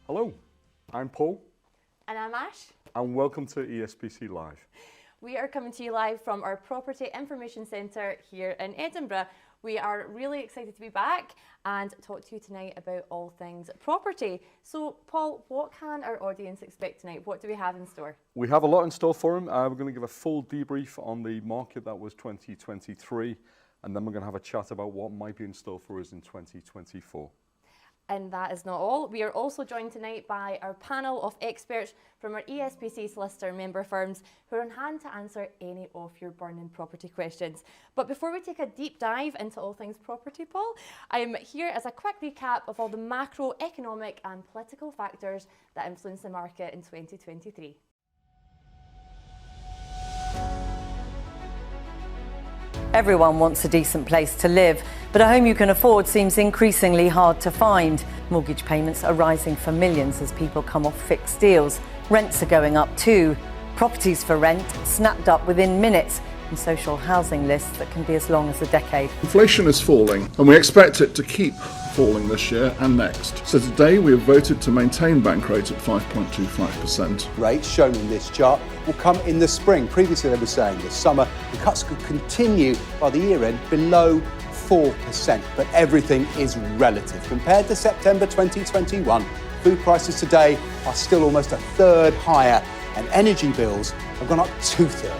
Hello, I'm Paul. And I'm Ash. And welcome to ESPC Live. We are coming to you live from our Property Information Centre here in Edinburgh. We are really excited to be back and talk to you tonight about all things property. So, Paul, what can our audience expect tonight? What do we have in store? We have a lot in store for them. We're going to give a full debrief on the market that was 2023, and then we're going to have a chat about what might be in store for us in 2024. And that is not all. We are also joined tonight by our panel of experts from our ESPC solicitor member firms who are on hand to answer any of your burning property questions. But before we take a deep dive into all things property, Paul, I'm here as a quick recap of all the macroeconomic and political factors that influence the market in 2023. Everyone wants a decent place to live, but a home you can afford seems increasingly hard to find. Mortgage payments are rising for millions as people come off fixed deals. Rents are going up too. Properties for rent snapped up within minutes, and social housing lists that can be as long as a decade. Inflation is falling, and we expect it to keep falling this year and next. So today we have voted to maintain bank rate at 5.25%. Rates shown in this chart will come in the spring. Previously they were saying this summer the cuts could continue by the year end below 4%, but everything is relative. Compared to September 2021, food prices today are still almost a third higher, and energy bills have gone up 2/3.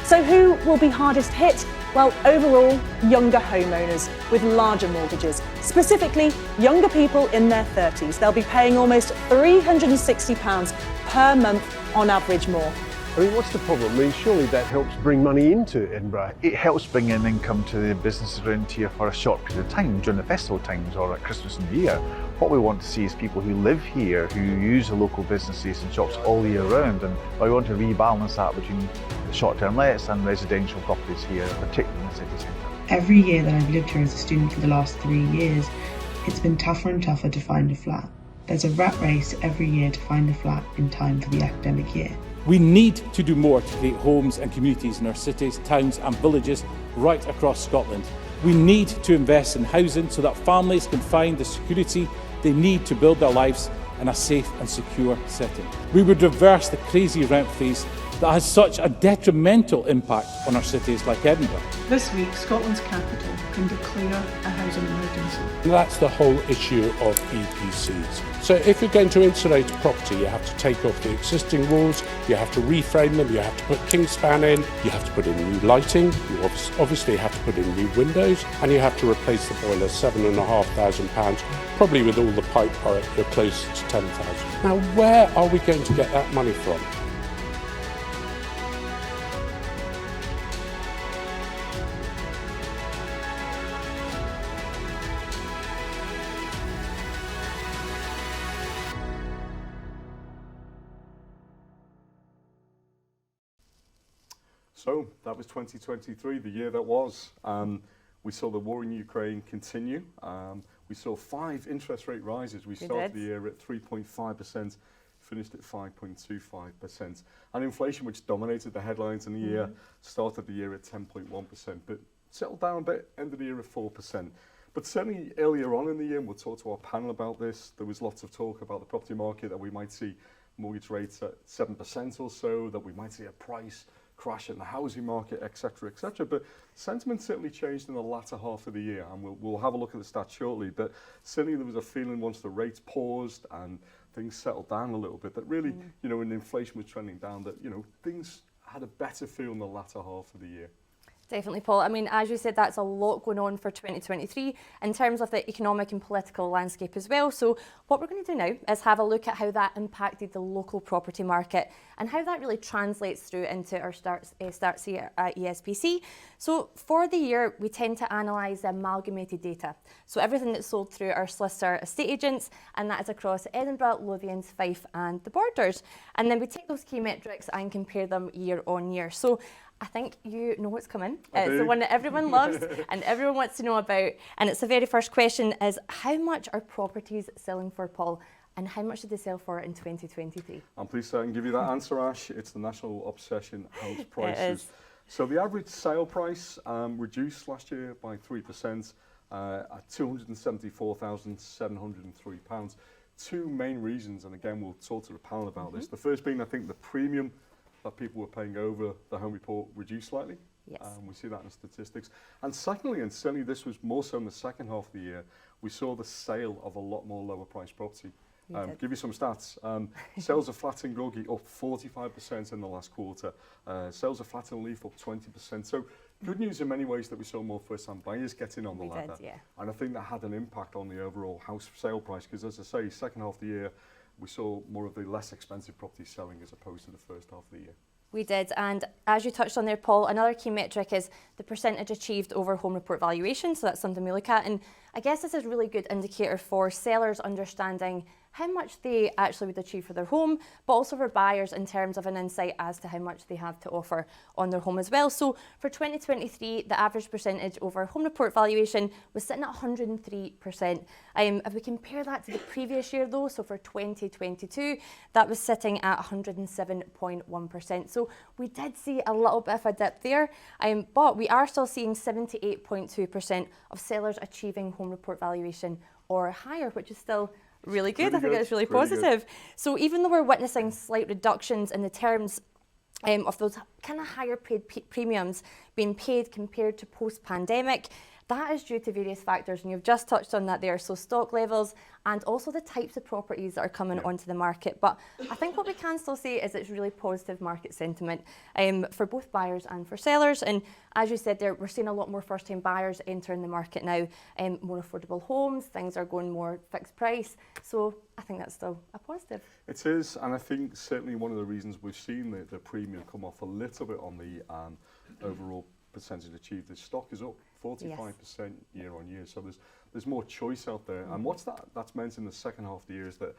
So who will be hardest hit? Well, overall, younger homeowners with larger mortgages, specifically younger people in their 30s. They'll be paying almost £360 per month on average more. I mean, what's the problem? I mean, surely that helps bring money into Edinburgh. It helps bring in income to the businesses around here for a short period of time, during the festival times or at Christmas and New Year. What we want to see is people who live here, who use the local businesses and shops all year round, and we want to rebalance that between the short-term lets and residential properties here, particularly in the city centre. Every year that I've lived here as a student for the last 3 years, it's been tougher and tougher to find a flat. There's a rat race every year to find a flat in time for the academic year. We need to do more to create homes and communities in our cities, towns and villages right across Scotland. We need to invest in housing so that families can find the security they need to build their lives in a safe and secure setting. We would reverse the crazy rent freeze that has such a detrimental impact on our cities like Edinburgh. This week, Scotland's capital can declare a housing emergency. And that's the whole issue of EPCs. So if you're going to insulate a property, you have to take off the existing walls, you have to reframe them, you have to put Kingspan in, you have to put in new lighting, you obviously have to put in new windows, and you have to replace the boiler, £7,500, probably with all the pipe work, you're close to £10,000. Now, where are we going to get that money from? So that was 2023, the year that was. We saw the war in Ukraine continue. We saw 5 interest rate rises. We started the year at 3.5%, finished at 5.25%. And inflation, which dominated the headlines in the year, started the year at 10.1%, but settled down a bit, ended the year at 4%. But certainly earlier on in the year, and we'll talk to our panel about this, there was lots of talk about the property market, that we might see mortgage rates at 7% or so, that we might see a price crash in the housing market, etc., etc. But sentiment certainly changed in the latter half of the year, and we'll have a look at the stats shortly. But certainly there was a feeling once the rates paused and things settled down a little bit that really, you know, when inflation was trending down, that, you know, things had a better feel in the latter half of the year. Definitely, Paul. I mean, as you said, that's a lot going on for 2023 in terms of the economic and political landscape as well. So what we're going to do now is have a look at how that impacted the local property market and how that really translates through into our stats here at ESPC. So for the year, we tend to analyse the amalgamated data. So everything that's sold through our solicitor estate agents, and that is across Edinburgh, Lothians, Fife and the Borders. And then we take those key metrics and compare them year on year. So I think you know what's coming. It's the one that everyone loves and everyone wants to know about. And it's the very first question is, how much are properties selling for, Paul? And how much did they sell for in 2023? I'm pleased to give you that answer, Ash. It's the national obsession, house prices. So the average sale price reduced last year by 3% at £274,703. two main reasons, and again, we'll talk to the panel about this. The first being, I think, the premium that people were paying over the home report reduced slightly. Yes. We see that in the statistics. And secondly, and certainly this was more so in the second half of the year, we saw the sale of a lot more lower priced property. Give you some stats. Sales of flats in Groggy up 45% in the last quarter. Sales of flats in Leaf up 20%. So good news in many ways that we saw more first-time buyers getting on the ladder. Did, yeah. And I think that had an impact on the overall house sale price because, as I say, second half of the year, we saw more of the less expensive properties selling as opposed to the first half of the year. We did, and as you touched on there, Paul, another key metric is the percentage achieved over home report valuation, so that's something we look at, and I guess this is a really good indicator for sellers understanding how much they actually would achieve for their home, but also for buyers in terms of an insight as to how much they have to offer on their home as well. So for 2023, the average percentage over home report valuation was sitting at 103%. If we compare that to the previous year though, so for 2022, that was sitting at 107.1%. So we did see a little bit of a dip there, but we are still seeing 78.2% of sellers achieving home report valuation or higher, which is still really good. I think that's really positive. So even though we're witnessing slight reductions in the terms of those kind of higher paid premiums being paid compared to post-pandemic, that is due to various factors, and you've just touched on that there. So stock levels and also the types of properties that are coming onto the market. But I think what we can still say is it's really positive market sentiment for both buyers and for sellers. And as you said there, we're seeing a lot more first-time buyers entering the market now, more affordable homes, things are going more fixed price. So I think that's still a positive. It is, and I think certainly one of the reasons we've seen the premium come off a little bit on the overall percentage achieved, the stock is up 45% year on year, so there's more choice out there. And what's that's meant in the second half of the year is that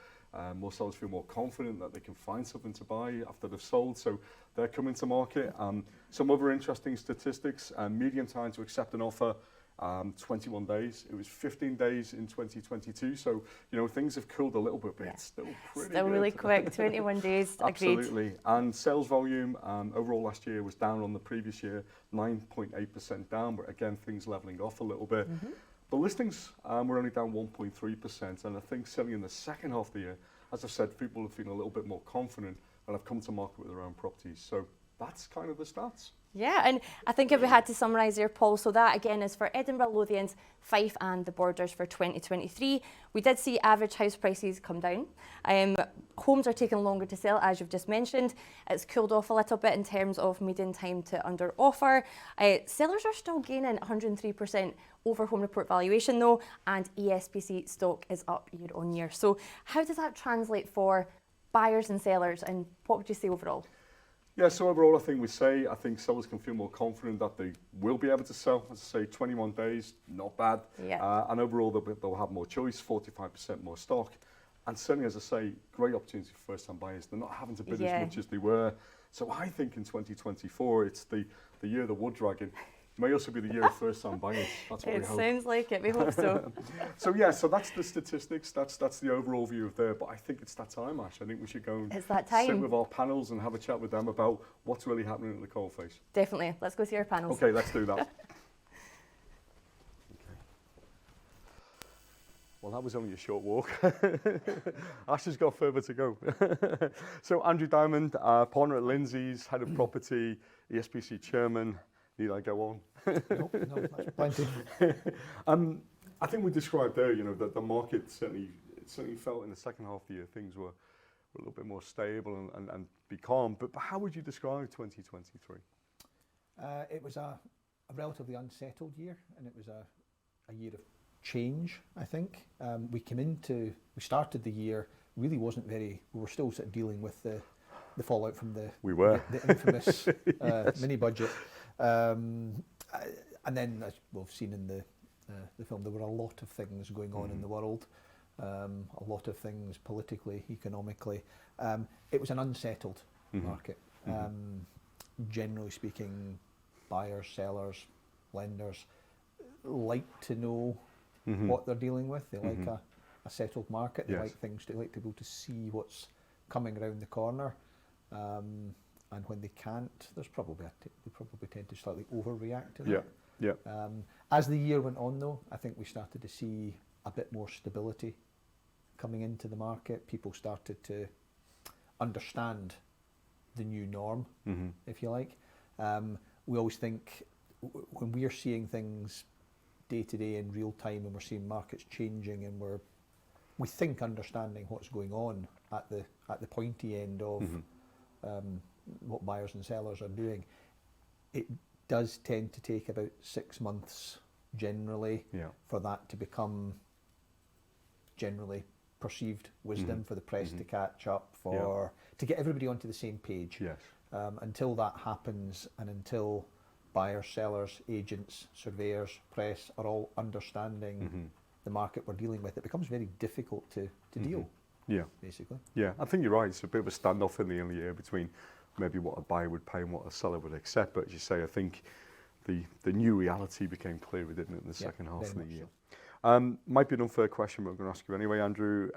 more sellers feel more confident that they can find something to buy after they've sold, so they're coming to market. Some other interesting statistics: median time to accept an offer, 21 days. It was 15 days in 2022, so you know things have cooled a little bit, but it's still pretty still good. Really quick. 21 days. Agreed. Absolutely. And sales volume overall last year was down on the previous year, 9.8% down, but again things leveling off a little bit. But listings were only down 1.3%, and I think certainly in the second half of the year, as I've said, people have been a little bit more confident and have come to market with their own properties. So that's kind of the stats. Yeah, and I think if we had to summarise there, Paul, so that again is for Edinburgh, Lothians, Fife and the Borders for 2023. We did see average house prices come down. Homes are taking longer to sell, as you've just mentioned. It's cooled off a little bit in terms of median time to under offer. Sellers are still gaining 103% over home report valuation though, and ESPC stock is up year on year. So how does that translate for buyers and sellers, and what would you say overall? Yeah, so overall I think sellers can feel more confident that they will be able to sell. As I say, 21 days, not bad. Yeah. And overall they'll have more choice, 45% more stock. And certainly, as I say, great opportunity for first-time buyers. They're not having to bid as much as they were. So I think in 2024, it's the year of the wood dragon. May also be the year of first-time buyers. That's what we hope. It sounds like it. We hope so. So yeah, so that's the statistics. That's the overall view of there. But I think it's that time, Ash. I think we should go and sit with our panels and have a chat with them about what's really happening at the coalface. Definitely. Let's go see our panels. Okay, let's do that. Okay. Well, that was only a short walk. Ash has got further to go. So Andrew Diamond, partner at Lindsay's, head of property, ESPC chairman. Need I go on? No, that's plenty. I think we described there, you know, that the market certainly felt in the second half of the year things were a little bit more stable and be calm. But how would you describe 2023? It was a relatively unsettled year, and it was a year of change, I think. We started the year, really wasn't we were still sort of dealing with the fallout from the infamous mini budget. And then, as we've seen in the film, there were a lot of things going on in the world, a lot of things politically, economically. It was an unsettled market. Generally speaking, buyers, sellers, lenders like to know what they're dealing with. They like a settled market. They like to be able to see what's coming around the corner. And when they can't, they probably tend to slightly overreact to that. As the year went on, though, I think we started to see a bit more stability coming into the market. People started to understand the new norm, if you like. We always think when we are seeing things day to day in real time, and we're seeing markets changing, and we think understanding what's going on at the pointy end of what buyers and sellers are doing. It does tend to take about 6 months generally for that to become generally perceived wisdom, for the press to catch up, to get everybody onto the same page. Yes. Until that happens, and until buyers, sellers, agents, surveyors, press are all understanding the market we're dealing with, it becomes very difficult to deal. Yeah. Basically. Yeah, I think you're right. It's a bit of a standoff in the early year between maybe what a buyer would pay and what a seller would accept. But as you say, I think the new reality became clearer, didn't it, in the second half of the year. So. Might be an unfair question, but I'm going to ask you anyway, Andrew.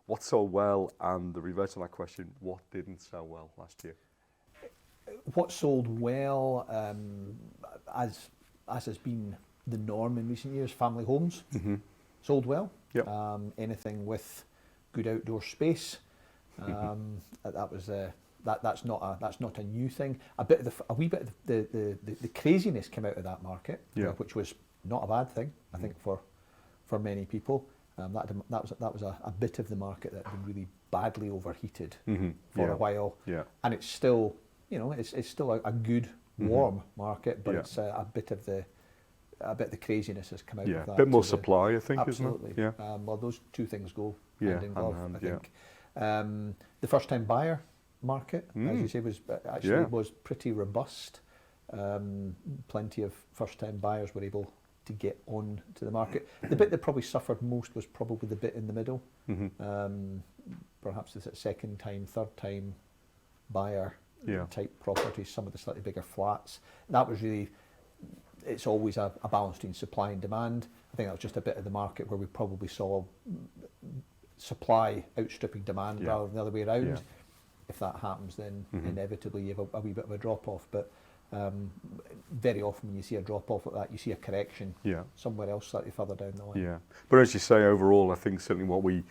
What sold well, and the reverse of that question, what didn't sell well last year? What sold well, as has been the norm in recent years, family homes sold well. Yep. Anything with good outdoor space, that's not a new thing. A wee bit of the craziness came out of that market, which was not a bad thing, I think, for many people. That was a bit of the market that had been really badly overheated for a while, and it's still, it's still a good warm market, but it's a bit of the craziness has come out of that. A bit more supply, I think, absolutely. Isn't it? Yeah. Well, those two things go hand in glove, hand, I think. The first-time buyer market, as you say, was pretty robust. Plenty of first-time buyers were able to get on to the market. The bit that probably suffered most was probably the bit in the middle. Perhaps the second-time, third-time buyer type properties, some of the slightly bigger flats. That was really, it's always a balance between supply and demand. I think that was just a bit of the market where we probably saw supply outstripping demand rather than the other way around. Yeah. If that happens, then inevitably you have a wee bit of a drop-off. But very often when you see a drop-off like that, you see a correction somewhere else slightly further down the line. Yeah, but as you say, overall, I think certainly what we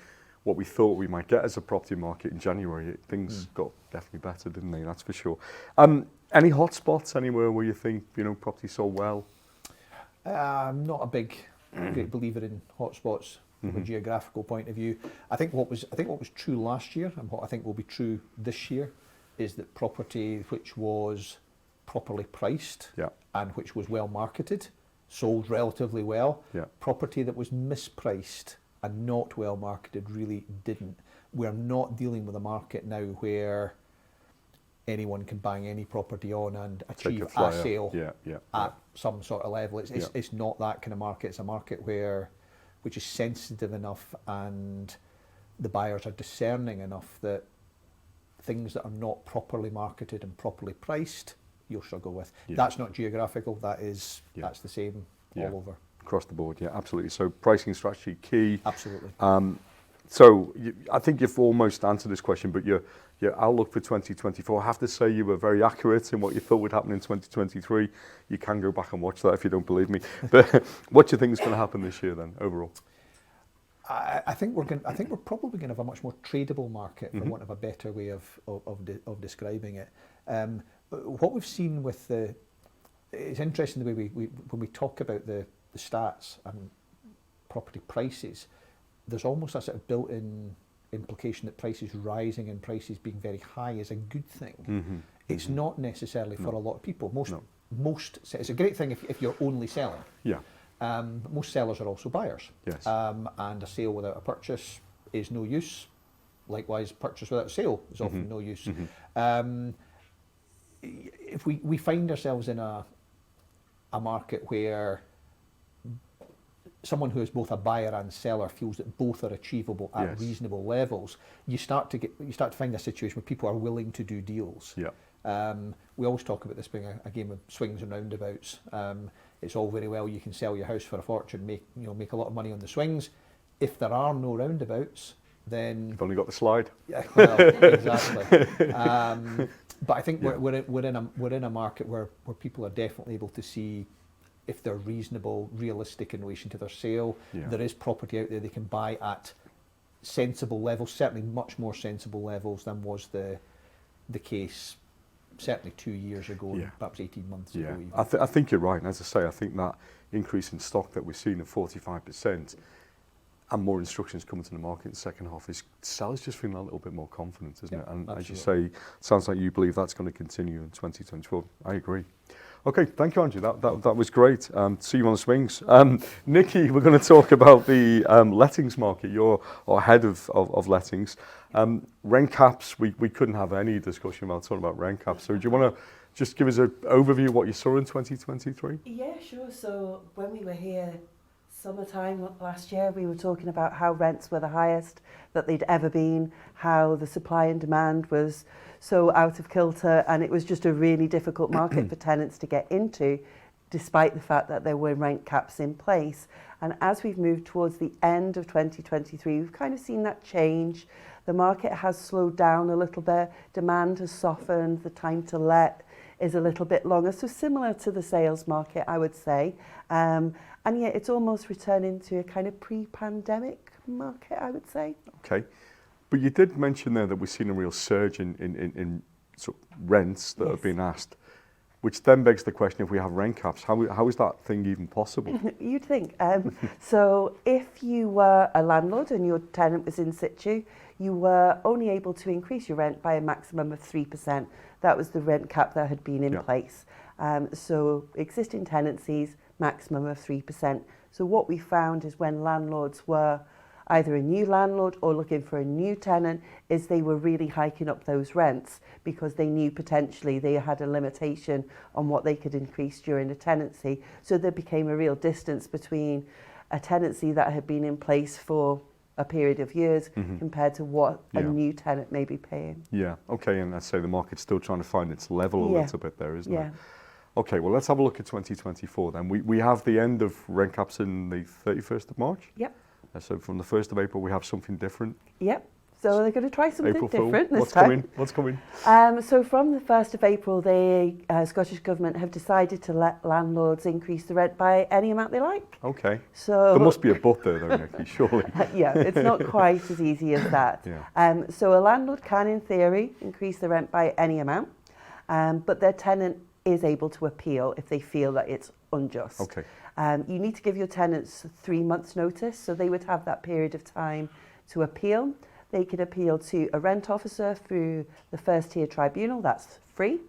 thought we might get as a property market in January, things got definitely better, didn't they? That's for sure. Any hotspots anywhere where you think property sold well? I'm not a great believer in hotspots from a geographical point of view. I think what was true last year, and what I think will be true this year, is that property which was properly priced and which was well marketed sold relatively well. Property that was mispriced and not well marketed really didn't. We're not dealing with a market now where anyone can bang any property on and achieve a sale at some sort of level. It's not that kind of market. It's a market which is sensitive enough, and the buyers are discerning enough that things that are not properly marketed and properly priced, you'll struggle with. That's not geographical. That's the same all over. Across the board, absolutely. So pricing strategy key. Absolutely. So I think you've almost answered this question, but your outlook for 2024, I have to say you were very accurate in what you thought would happen in 2023. You can go back and watch that if you don't believe me. But what do you think is going to happen this year then, overall? I think we're probably going to have a much more tradable market, for want of a better way of describing it. What we've seen with it's interesting the way when we talk about the stats and property prices, there's almost a sort of built-in implication that prices rising and prices being very high is a good thing. It's not necessarily for a lot of people. Most it's a great thing if you're only selling. But most sellers are also buyers. Yes. And a sale without a purchase is no use. Likewise, purchase without a sale is often no use. If we find ourselves in a market where someone who is both a buyer and seller feels that both are achievable at reasonable levels, you start to find a situation where people are willing to do deals. We always talk about this being a game of swings and roundabouts. It's all very well you can sell your house for a fortune, make a lot of money on the swings. If there are no roundabouts, then you've only got the slide. Yeah, well, exactly. But I think we're in a market where people are definitely able to see if they're reasonable, realistic in relation to their sale. There is property out there they can buy at sensible levels, certainly much more sensible levels than was the case certainly 2 years ago, Yeah. perhaps 18 months Yeah, ago. Even. I think you're right. And as I say, I think that increase in stock that we're seeing of 45% and more instructions coming to the market in the second half is sellers just feeling a little bit more confident, isn't it? And as you say, sounds like you believe that's going to continue in 2024. I agree. Okay, thank you, Andrew. That was great. See you on the swings. Nikki, we're going to talk about the lettings market. You're our head of lettings. Rent caps, we couldn't have any discussion about talking about rent caps. So do you want to just give us an overview of what you saw in 2023? Yeah, sure. So when we were here summertime last year, we were talking about how rents were the highest that they'd ever been, how the supply and demand was so out of kilter, and it was just a really difficult market for tenants to get into, despite the fact that there were rent caps in place. And as we've moved towards the end of 2023, we've kind of seen that change. The market has slowed down a little bit, demand has softened, the time to let is a little bit longer, so similar to the sales market, I would say. And yet it's almost returning to a kind of pre-pandemic market, I would say. Okay. But you did mention there that we've seen a real surge in sort of rents that have been asked, which then begs the question, if we have rent caps, how is that thing even possible? You'd think. So if you were a landlord and your tenant was in situ, you were only able to increase your rent by a maximum of 3%. That was the rent cap that had been in place. So existing tenancies, maximum of 3%. So what we found is when landlords were either a new landlord or looking for a new tenant, is they were really hiking up those rents because they knew potentially they had a limitation on what they could increase during a tenancy. So there became a real distance between a tenancy that had been in place for a period of years compared to what a new tenant may be paying. Yeah, okay, and let's say the market's still trying to find its level a little bit there, isn't it? Okay, well, let's have a look at 2024 then. We have the end of rent caps in the 31st of March. Yep. So from the 1st of April, we have something different. Yep. So they're going to try something April different Fool. this time. What's coming? So from the 1st of April, the Scottish Government have decided to let landlords increase the rent by any amount they like. Okay. So there must be a but there, though, Nikki, surely. Yeah, it's not quite as easy as that. So a landlord can, in theory, increase the rent by any amount, but their tenant is able to appeal if they feel that it's unjust. Okay. You need to give your tenants 3 months' notice, so they would have that period of time to appeal. They could appeal to a rent officer through the first tier tribunal, that's free,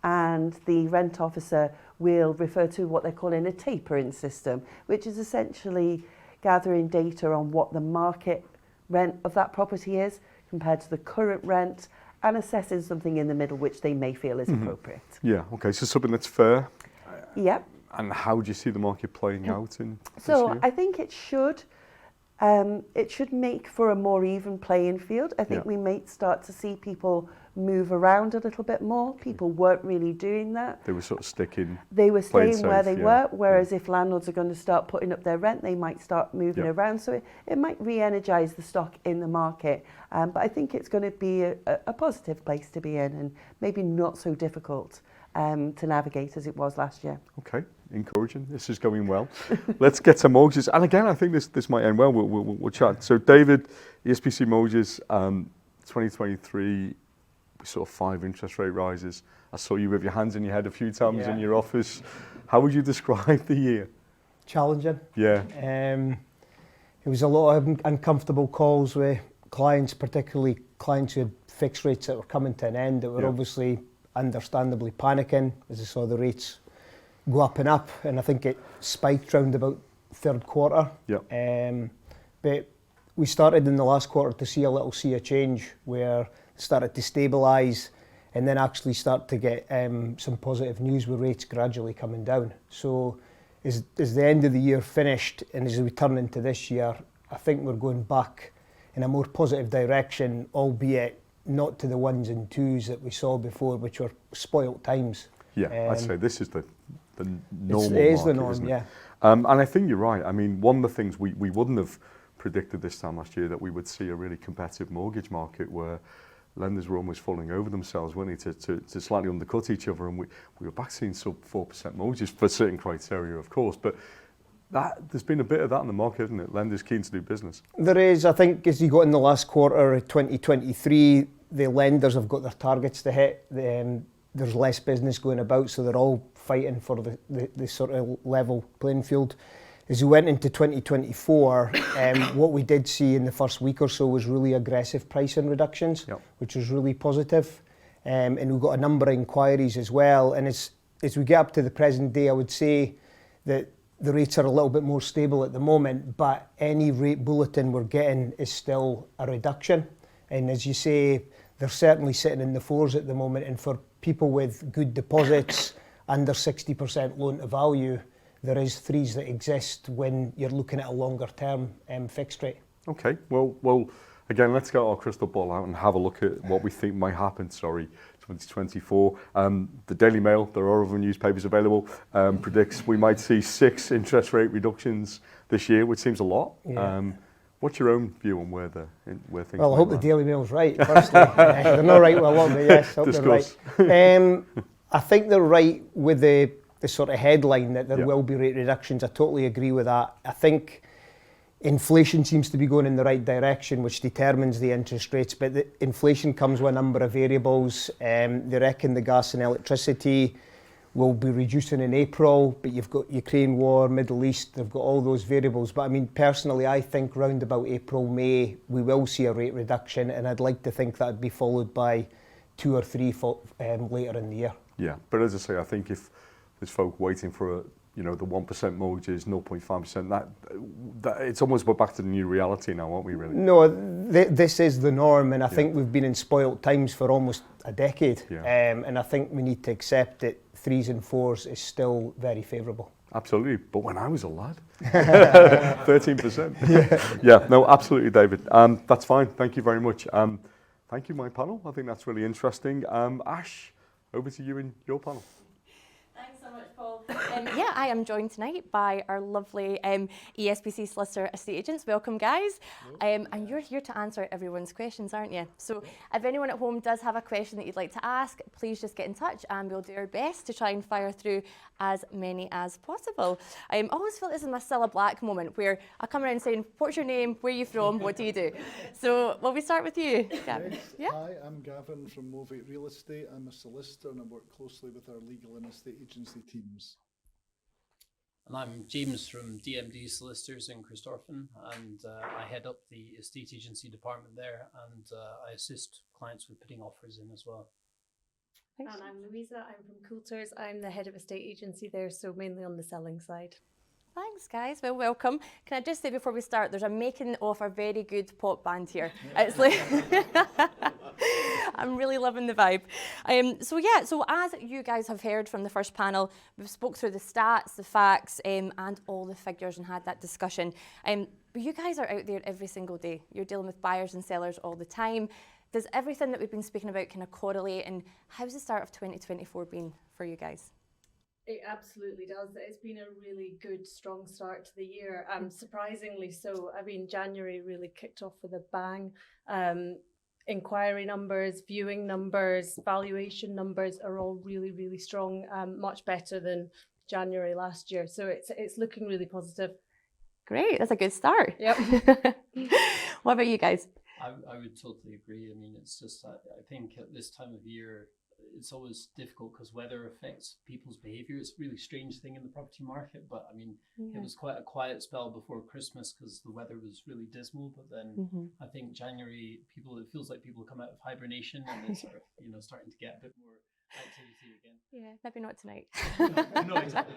and the rent officer will refer to what they're calling a tapering system, which is essentially gathering data on what the market rent of that property is compared to the current rent, and assessing something in the middle which they may feel is appropriate. Yeah, okay, so something that's fair. Yep. And how do you see the market playing out in this So year? I think it should make for a more even playing field. I think we might start to see people move around a little bit more. People weren't really doing that. They were sort of sticking. They were staying where they were, whereas Yeah. if landlords are going to start putting up their rent, they might start moving around. So it might re-energise the stock in the market. But I think it's going to be a positive place to be in, and maybe not so difficult to navigate as it was last year. Okay, encouraging. This is going well. Let's get some mortgages. And again, I think this might end well. We'll chat. So David, ESPC mortgages, 2023, we saw 5 interest rate rises. I saw you with your hands in your head a few times in your office. How would you describe the year? Challenging. Yeah. It was a lot of uncomfortable calls with clients, particularly clients who had fixed rates that were coming to an end, that were obviously understandably panicking as they saw the rates go up and up, and I think it spiked round about third quarter. But we started in the last quarter to see a sea of change where it started to stabilise and then actually start to get some positive news with rates gradually coming down. So as the end of the year finished and as we turn into this year, I think we're going back in a more positive direction, albeit not to the ones and twos that we saw before, which were spoilt times. Yeah, I'd say this is the normal It is market, the norm, isn't it? yeah. And I think you're right. I mean, one of the things we wouldn't have predicted this time last year, that we would see a really competitive mortgage market where lenders were almost falling over themselves, weren't they, to slightly undercut each other, and we were back seeing sub 4% mortgages for certain criteria, of course, but there's been a bit of that in the market, isn't it? Lenders keen to do business. There is. I think as you got in the last quarter of 2023, the lenders have got their targets to hit. There's less business going about, so they're all fighting for the sort of level playing field. As we went into 2024, what we did see in the first week or so was really aggressive pricing reductions, which was really positive. And we've got a number of inquiries as well. And as we get up to the present day, I would say that the rates are a little bit more stable at the moment, but any rate bulletin we're getting is still a reduction. And as you say, they're certainly sitting in the 4s at the moment. And for people with good deposits, under 60% loan to value, there is 3s that exist when you're looking at a longer term fixed rate. Okay, well, again, let's get our crystal ball out and have a look at what we think might happen, 2024. The Daily Mail, there are other newspapers available, predicts we might see 6 interest rate reductions this year, which seems a lot. Yeah. What's your own view on where things Well, I hope land? the Daily Mail's right, firstly. They're not right with a lot, but yes, I hope they're right. I think they're right with the sort of headline that there will be rate reductions. I totally agree with that. I think inflation seems to be going in the right direction, which determines the interest rates, but the inflation comes with a number of variables. They reckon the gas and electricity will be reducing in April, but you've got Ukraine war, Middle East, they've got all those variables. But I mean, personally, I think round about April, May, we will see a rate reduction, and I'd like to think that'd be followed by 2 or 3 later in the year. Yeah, but as I say, I think if there's folk waiting for the 1% mortgages, 0.5%, that it's almost we're back to the new reality now, aren't we, really? No, this is the norm, and I think we've been in spoilt times for almost a decade. And I think we need to accept that 3s and 4s is still very favourable. Absolutely, but when I was a lad, 13%. Yeah, no, absolutely, David. That's fine. Thank you very much. Thank you, my panel. I think that's really interesting. Ash, over to you and your panel. Thanks so much, Paul. Yeah, I am joined tonight by our lovely ESPC solicitor estate agents. Welcome, guys. And you're here to answer everyone's questions, aren't you? So if anyone at home does have a question that you'd like to ask, please just get in touch and we'll do our best to try and fire through as many as possible. I always feel this is my Cilla Black moment where I come around saying, what's your name, where are you from, what do you do? So will we start with you, Gavin? Yes. Hi, I'm Gavin from Movate Real Estate. I'm a solicitor and I work closely with our legal and estate agency teams. And I'm James from DMD Solicitors in Christorfen, and I head up the estate agency department there, and I assist clients with putting offers in as well. And I'm Louisa, I'm from Coulters. I'm the head of estate agency there, so mainly on the selling side. Thanks, guys. Well, welcome. Can I just say before we start, there's a making of a very good pop band here. It's like I'm really loving the vibe. So as you guys have heard from the first panel, we've spoke through the stats, the facts, and all the figures and had that discussion. But you guys are out there every single day. You're dealing with buyers and sellers all the time. Does everything that we've been speaking about kind of correlate? And how's the start of 2024 been for you guys? It absolutely does. It's been a really good, strong start to the year. Surprisingly so. I mean, January really kicked off with a bang. Inquiry numbers, viewing numbers, valuation numbers are all really, really strong, much better than January last year. So it's looking really positive. Great, that's a good start. Yep. What about you guys? I would totally agree. I mean, it's just, I think at this time of year, it's always difficult because weather affects people's behaviour. It's a really strange thing in the property market, but I mean, it was quite a quiet spell before Christmas because the weather was really dismal. But then I think January, it feels like people come out of hibernation and it's sort of, starting to get a bit more activity again. Yeah, maybe not tonight. No, exactly.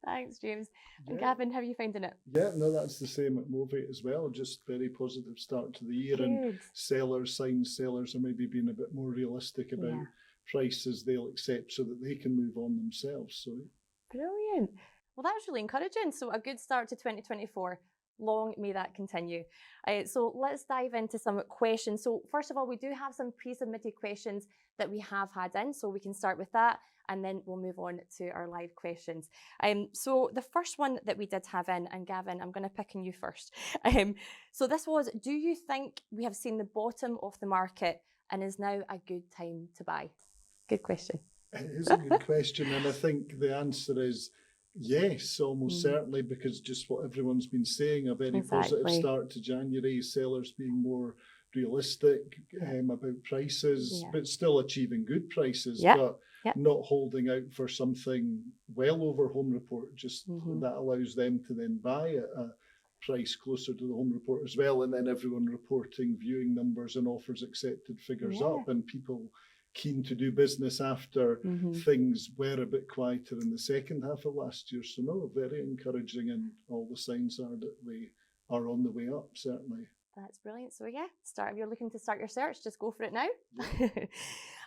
Thanks, James. And Gavin, how are you finding it? Yeah, no, that's the same at Movate as well. Just very positive start to the year. Good. And sellers are maybe being a bit more realistic about prices they'll accept so that they can move on themselves. So Brilliant. Well, that's really encouraging. So a good start to 2024. Long may that continue. So let's dive into some questions. So first of all, we do have some pre-submitted questions that we have had in, so we can start with that and then we'll move on to our live questions. So the first one that we did have in, and Gavin, I'm going to pick on you first. So this was, do you think we have seen the bottom of the market and is now a good time to buy? Good question. it is a good question, and I think the answer is Yes, almost certainly, because just what everyone's been saying, a very positive start to January, sellers being more realistic about prices, but still achieving good prices, but not holding out for something well over home report, just that allows them to then buy at a price closer to the home report as well, and then everyone reporting viewing numbers and offers accepted figures up, and people keen to do business after things were a bit quieter in the second half of last year. So no, very encouraging, and all the signs are that we are on the way up, certainly. That's brilliant. So yeah, if you're looking to start your search, just go for it now.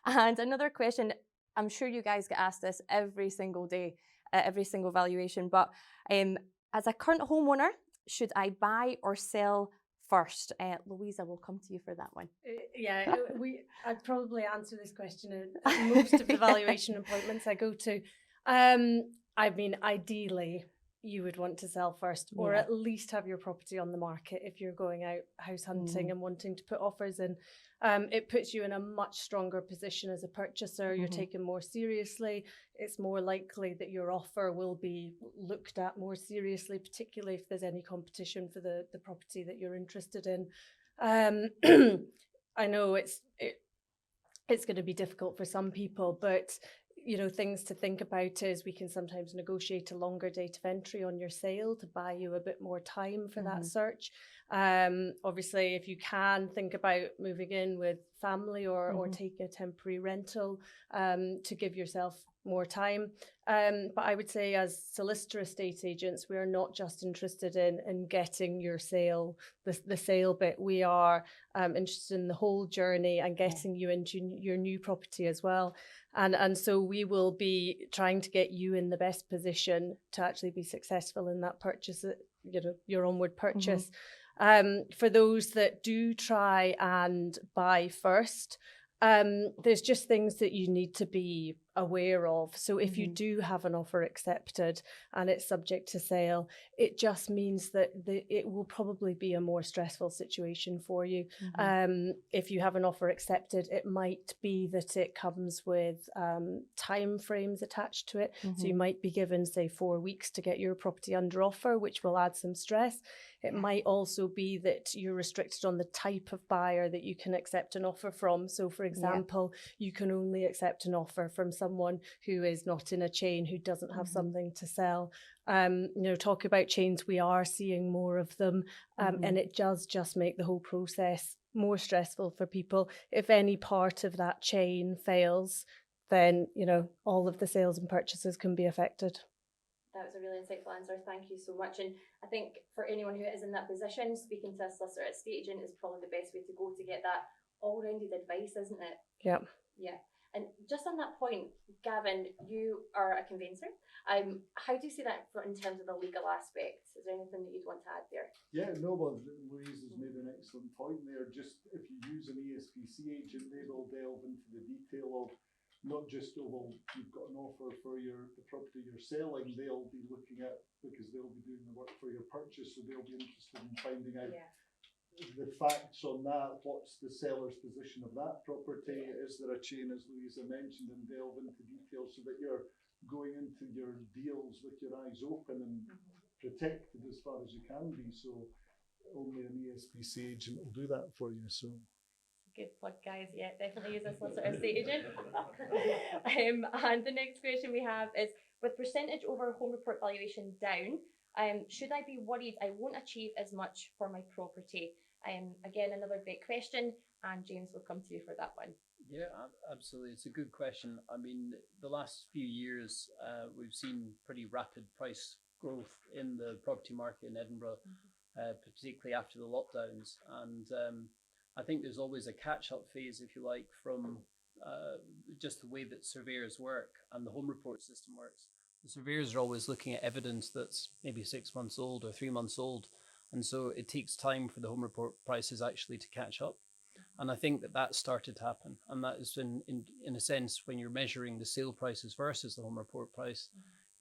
And another question, I'm sure you guys get asked this every single day, every single valuation, but as a current homeowner, should I buy or sell first? Louisa, will come to you for that one. I'd probably answer this question at most of the valuation appointments I go to. I mean, ideally, you would want to sell first, or at least have your property on the market if you're going out house hunting and wanting to put offers in. It puts you in a much stronger position as a purchaser. You're taken more seriously. It's more likely that your offer will be looked at more seriously, particularly if there's any competition for the property that you're interested in. I know it's going to be difficult for some people, but things to think about is we can sometimes negotiate a longer date of entry on your sale to buy you a bit more time for that search. Obviously, if you can, think about moving in with family or take a temporary rental to give yourself more time. But I would say as solicitor estate agents, we are not just interested in getting your sale, the sale bit. We are interested in the whole journey and getting you into your new property as well. And so we will be trying to get you in the best position to actually be successful in that purchase, your onward purchase. For those that do try and buy first, there's just things that you need to be aware of. So if you do have an offer accepted and it's subject to sale, it just means that it will probably be a more stressful situation for you. If you have an offer accepted, it might be that it comes with time frames attached to it. So you might be given, say, 4 weeks to get your property under offer, which will add some stress. It might also be that you're restricted on the type of buyer that you can accept an offer from. So, for example, you can only accept an offer from someone who is not in a chain, who doesn't have something to sell. Talk about chains, we are seeing more of them, and it does just make the whole process more stressful for people. If any part of that chain fails, then, all of the sales and purchases can be affected. That was a really insightful answer. Thank you so much. And I think for anyone who is in that position, speaking to a solicitor estate agent is probably the best way to go to get that all-rounded advice, isn't it? Yeah. Yeah. And just on that point, Gavin, you are a conveyancer. How do you see that in terms of the legal aspect? Is there anything that you'd want to add there? Yeah, no, well, Louise has made an excellent point there. Just if you use an ESPC agent, they will delve into the detail of not just, you've got an offer for the property you're selling. They'll be looking at, because they'll be doing the work for your purchase, so they'll be interested in finding out the facts on that. What's the seller's position of that property? Is there a chain, as Louisa mentioned, and delve into details so that you're going into your deals with your eyes open and protected as far as you can be. So only an ESPC agent will do that for you. So. Good plug, guys. Yeah, definitely use a solicitor estate agent. And the next question we have is, with percentage over home report valuation down, should I be worried I won't achieve as much for my property? Again, another great question, and James will come to you for that one. Yeah, absolutely. It's a good question. I mean, the last few years, we've seen pretty rapid price growth in the property market in Edinburgh, particularly after the lockdowns. And I think there's always a catch-up phase, if you like, from just the way that surveyors work and the home report system works. The surveyors are always looking at evidence that's maybe 6 months old or 3 months old. And so it takes time for the home report prices actually to catch up. And I think that started to happen. And that is in a sense, when you're measuring the sale prices versus the home report price,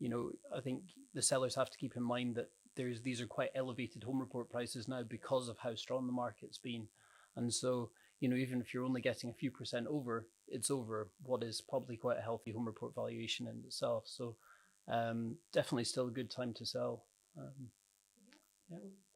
I think the sellers have to keep in mind that these are quite elevated home report prices now because of how strong the market's been. And so, even if you're only getting a few percent over, it's over what is probably quite a healthy home report valuation in itself. So, definitely still a good time to sell.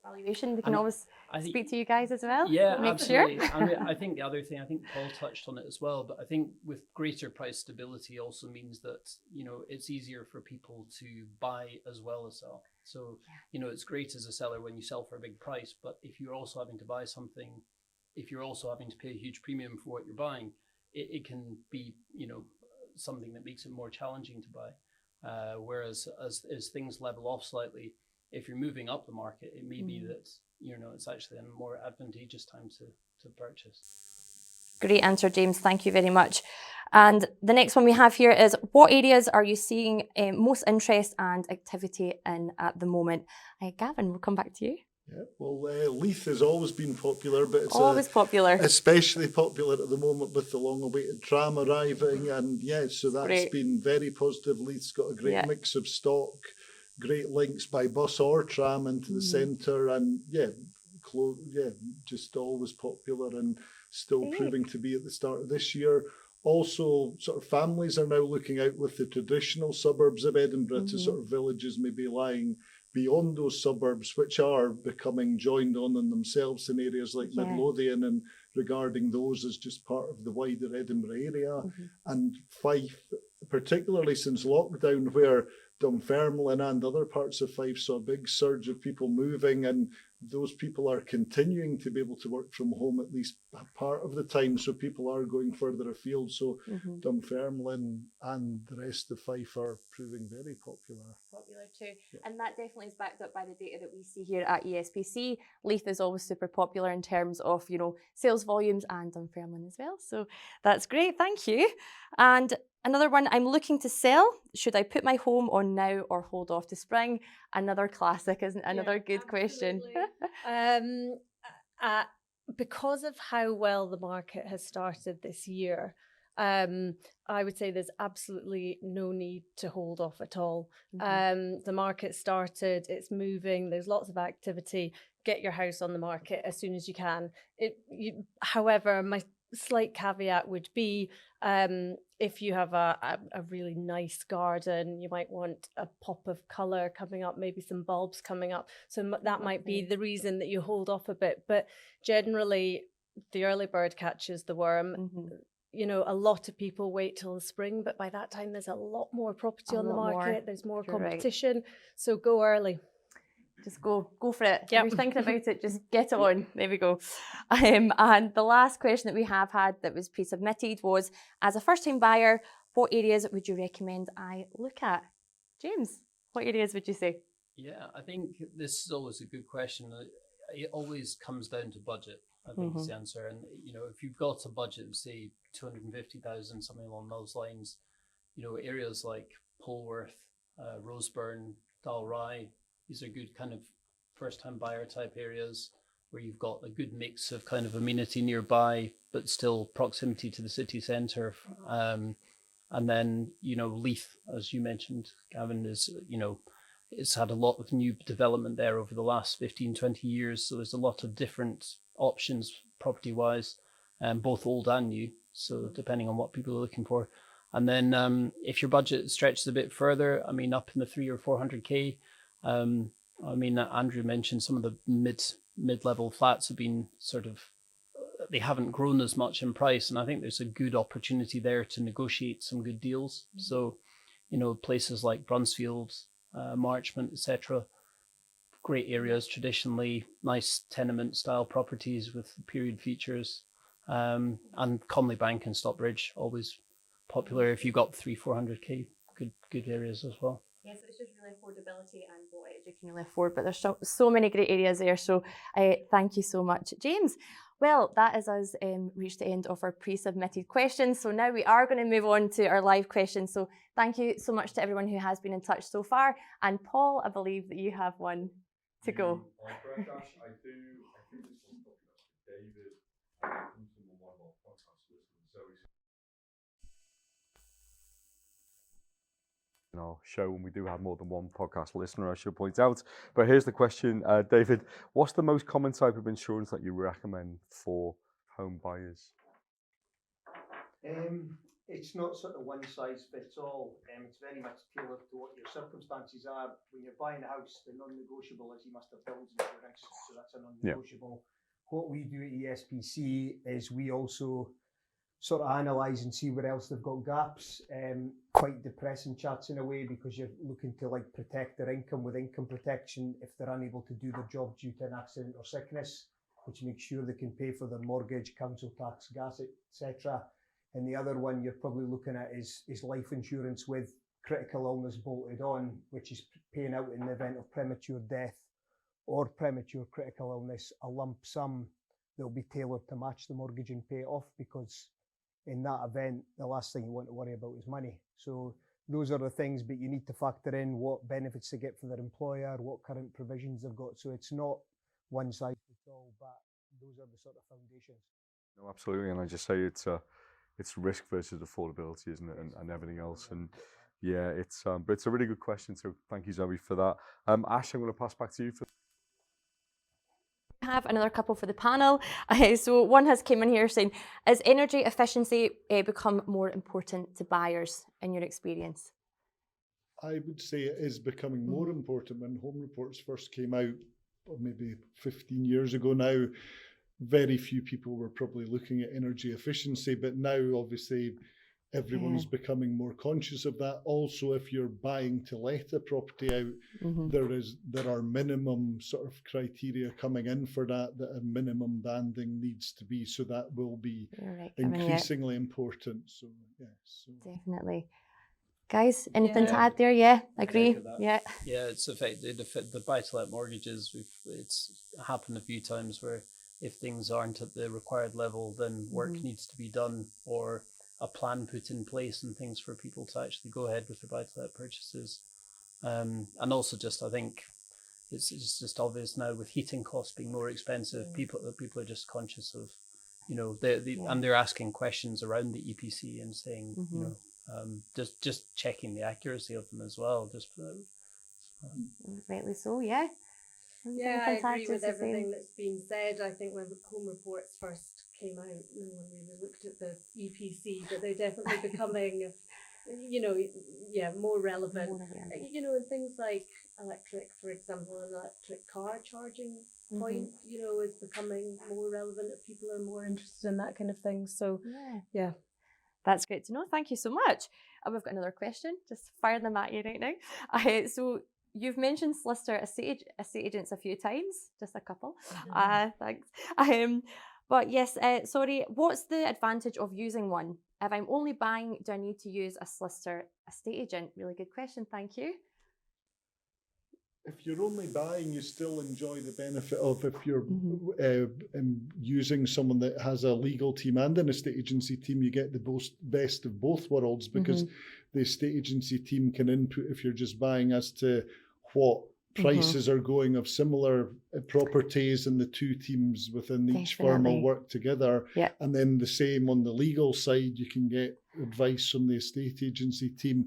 Valuation, they can always speak to you guys as well. Yeah, make absolutely. sure. I mean, I think the other thing, I think Paul touched on it as well, but I think with greater price stability also means that, you know, it's easier for people to buy as well as sell. So, you know, it's great as a seller when you sell for a big price, but if you're also having to buy something, if you're also having to pay a huge premium for what you're buying, it can be, you know, something that makes it more challenging to buy. Whereas as things level off slightly, if you're moving up the market, it may be that, you know, it's actually a more advantageous time to purchase. Great answer, James. Thank you very much. And the next one we have here is, what areas are you seeing most interest and activity in at the moment? Gavin, we'll come back to you. Yeah, well, Leith has always been popular, but it's always popular, especially popular at the moment with the long-awaited tram arriving, and so that's been very positive. Leith's got a great mix of stock, great links by bus or tram into the centre, and just always popular and still proving to be at the start of this year. Also, sort of families are now looking out with the traditional suburbs of Edinburgh to sort of villages maybe lying beyond those suburbs, which are becoming joined on in themselves in areas like Lothian, and regarding those as just part of the wider Edinburgh area. And Fife, particularly since lockdown, where Dunfermline and other parts of Fife saw a big surge of people moving, and those people are continuing to be able to work from home at least part of the time, so people are going further afield. So Dunfermline and the rest of Fife are proving very popular. Popular too, and that definitely is backed up by the data that we see here at ESPC. Leith is always super popular in terms of, you know, sales volumes, and Dunfermline as well. So that's great, thank you. And another one, I'm looking to sell. Should I put my home on now or hold off to spring? Another classic, isn't it? Another good question. Because of how well the market has started this year, I would say there's absolutely no need to hold off at all. The market started, it's moving, there's lots of activity. Get your house on the market as soon as you can. However, my slight caveat would be, if you have a really nice garden, you might want a pop of colour coming up, maybe some bulbs coming up. So that might be the reason that you hold off a bit. But generally, the early bird catches the worm. You know, a lot of people wait till the spring, but by that time there's a lot more property on the market. There's more competition. So go early. Just go for it. If you're thinking about it, just get it on. There we go. And the last question that we have had that was pre-submitted was, as a first-time buyer, what areas would you recommend I look at? James, what areas would you say? Yeah, I think this is always a good question. It always comes down to budget, I think is the answer. And, you know, if you've got a budget of, say, 250,000, something along those lines, you know, areas like Polworth, Roseburn, Dalry, these are good kind of first-time buyer type areas where you've got a good mix of kind of amenity nearby, but still proximity to the city centre. And then, you know, Leith, as you mentioned, Gavin, is, you know, it's had a lot of new development there over the last 15, 20 years. So there's a lot of different options property-wise, both old and new. So depending on what people are looking for. And then if your budget stretches a bit further, I mean, up in the 300 or 400k, I mean, Andrew mentioned some of the mid-level flats have been sort of, they haven't grown as much in price. And I think there's a good opportunity there to negotiate some good deals. So, you know, places like Brunsfield, Marchmont, etc., great areas, traditionally nice tenement style properties with period features. And Conley Bank and Stockbridge, always popular if you've got 300-400k, good areas as well. Yes, it's just really affordability and what you can really afford, but there's so many great areas there. So thank you so much, James. Well, that is us reached the end of our pre-submitted questions. So now we are going to move on to our live questions. So thank you so much to everyone who has been in touch so far. And Paul, I believe that you have one to go. Correct, Ash. I do. I think this one's probably up to David. Comes from one of our podcast listeners. So in our show, when we do have more than one podcast listener, I should point out. But here's the question, David. What's the most common type of insurance that you recommend for home buyers? it's not sort of one size fits all. It's very much tailored to what your circumstances are. When you're buying a house, the non-negotiable is you must have buildings insurance, so that's a non-negotiable. What we do at ESPC is we also sort of analyse and see where else they've got gaps. Quite depressing charts in a way, because you're looking to like protect their income with income protection if they're unable to do their job due to an accident or sickness, which makes sure they can pay for their mortgage, council tax, gas, etc. And the other one you're probably looking at is life insurance with critical illness bolted on, which is paying out in the event of premature death or premature critical illness, a lump sum that will be tailored to match the mortgage and pay it off, because in that event, the last thing you want to worry about is money. So those are the things, but you need to factor in what benefits they get for their employer, what current provisions they've got. So it's not one size fits all, but those are the sort of foundations. No, absolutely, and I just say it's risk versus affordability, isn't it, and everything else. And yeah, but it's a really good question. So thank you, Zoe, for that. Ash, I'm going to pass back to you for. Have another couple for the panel. So one has came in here saying, has energy efficiency become more important to buyers in your experience? I would say it is becoming more important. When home reports first came out, or maybe 15 years ago now, very few people were probably looking at energy efficiency, but now obviously everyone's becoming more conscious of that. Also, if you're buying to let a property out, there are minimum sort of criteria coming in for that a minimum banding needs to be, so that will be increasingly important. So Definitely. Guys, anything to add there? Yeah, agree. Yeah, it's affected the buy-to-let mortgages. It's happened a few times where if things aren't at the required level, then work needs to be done, or a plan put in place and things for people to actually go ahead with their buy-to-let purchases. And also just, I think it's just obvious now with heating costs being more expensive, people are just conscious of, and they're asking questions around the EPC and saying, just checking the accuracy of them as well. Rightly so, yeah. Yeah, I agree with everything that's been said. I think when home reports first came out, no one really looked at the EPC, but they're definitely becoming, more relevant. And things like electric, for example, an electric car charging point, is becoming more relevant if people are more interested in that kind of thing. So, yeah. That's great to know. Thank you so much. We've got another question. Just fire them at you right now. So you've mentioned solicitor estate agents a few times, just a couple. Thanks. But yes, sorry, what's the advantage of using one? If I'm only buying, do I need to use a solicitor estate agent? Really good question. Thank you. If you're only buying, you still enjoy the benefit of, if you're using someone that has a legal team and an estate agency team, you get the best of both worlds, because the estate agency team can input if you're just buying as to what prices are going of similar properties, and the two teams within each firm will work together. And then the same on the legal side, you can get advice from the estate agency team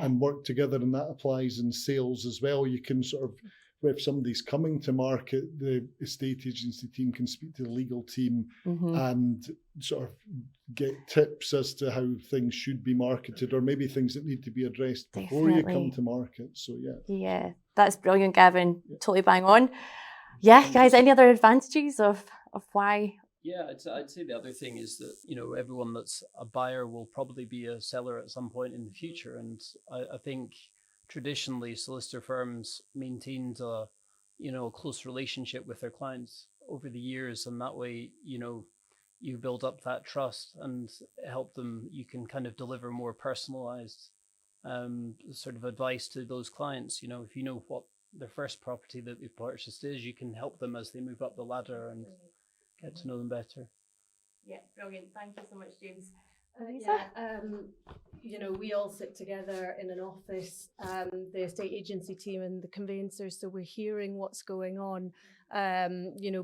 and work together, and that applies in sales as well. You can sort of, if somebody's coming to market, the estate agency team can speak to the legal team and sort of get tips as to how things should be marketed, or maybe things that need to be addressed before you come to market. So yeah, that's brilliant, Gavin. Totally bang on. Yeah, guys, any other advantages of why? Yeah, I'd say the other thing is that, everyone that's a buyer will probably be a seller at some point in the future. And I think traditionally solicitor firms maintained a close relationship with their clients over the years, and that way you build up that trust and help them. You can kind of deliver more personalized sort of advice to those clients. If you know what their first property that they've purchased is, you can help them as they move up the ladder and get to know them better. Yeah, brilliant. Thank you so much, James. We all sit together in an office, the estate agency team and the conveyancers, so we're hearing what's going on,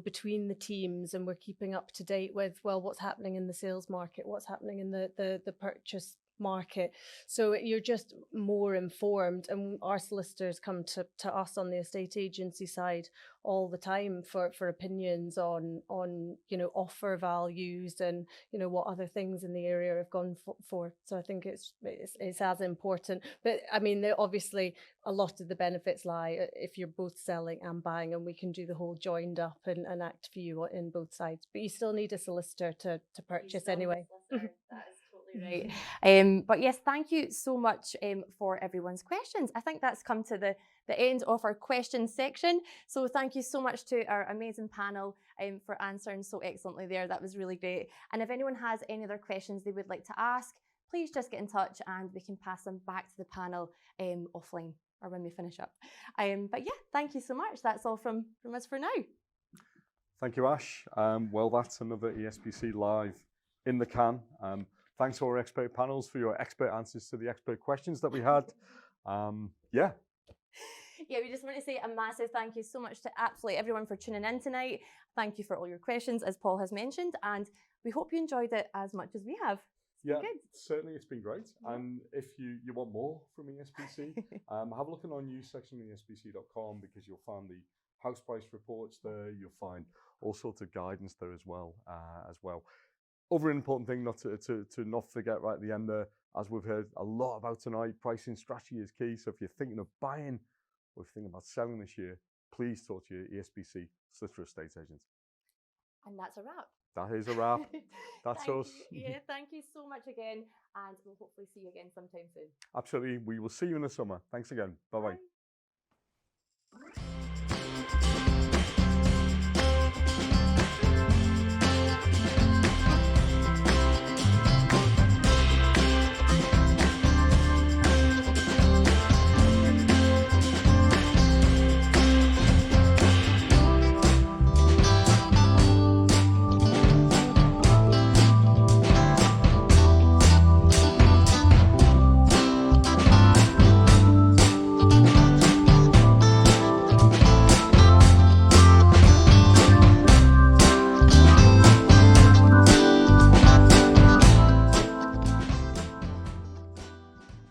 between the teams, and we're keeping up to date with, what's happening in the sales market, what's happening in the purchase market. So you're just more informed, and our solicitors come to us on the estate agency side all the time for opinions on offer values and what other things in the area have gone for. So I think it's as important. But I mean, obviously a lot of the benefits lie if you're both selling and buying, and we can do the whole joined up and act for you in both sides. But you still need a solicitor to purchase anyway. That is totally right. But yes, thank you so much for everyone's questions. I think that's come to the end of our questions section. So thank you so much to our amazing panel for answering so excellently there. That was really great. And if anyone has any other questions they would like to ask, please just get in touch and we can pass them back to the panel offline or when we finish up. But yeah, thank you so much. That's all from us for now. Thank you, Ash. Well, that's another ESPC Live in the can. Thanks to our expert panels for your expert answers to the expert questions that we had. Yeah, we just want to say a massive thank you so much to absolutely everyone for tuning in tonight. Thank you for all your questions, as Paul has mentioned, and we hope you enjoyed it as much as we have. Yeah, certainly it's been great. And if you want more from ESPC, have a look in our news section on ESPC.com, because you'll find the house price reports there. You'll find all sorts of guidance there as well. Other important thing not to not forget right at the end there, as we've heard a lot about tonight, pricing strategy is key. So if you're thinking of buying or if you're thinking about selling this year, please talk to your ESPC solicitor estate agent. And that's a wrap. That is a wrap. That's us. Yeah, thank you so much again, and we'll hopefully see you again sometime soon. Absolutely. We will see you in the summer. Thanks again. Bye-bye. Bye.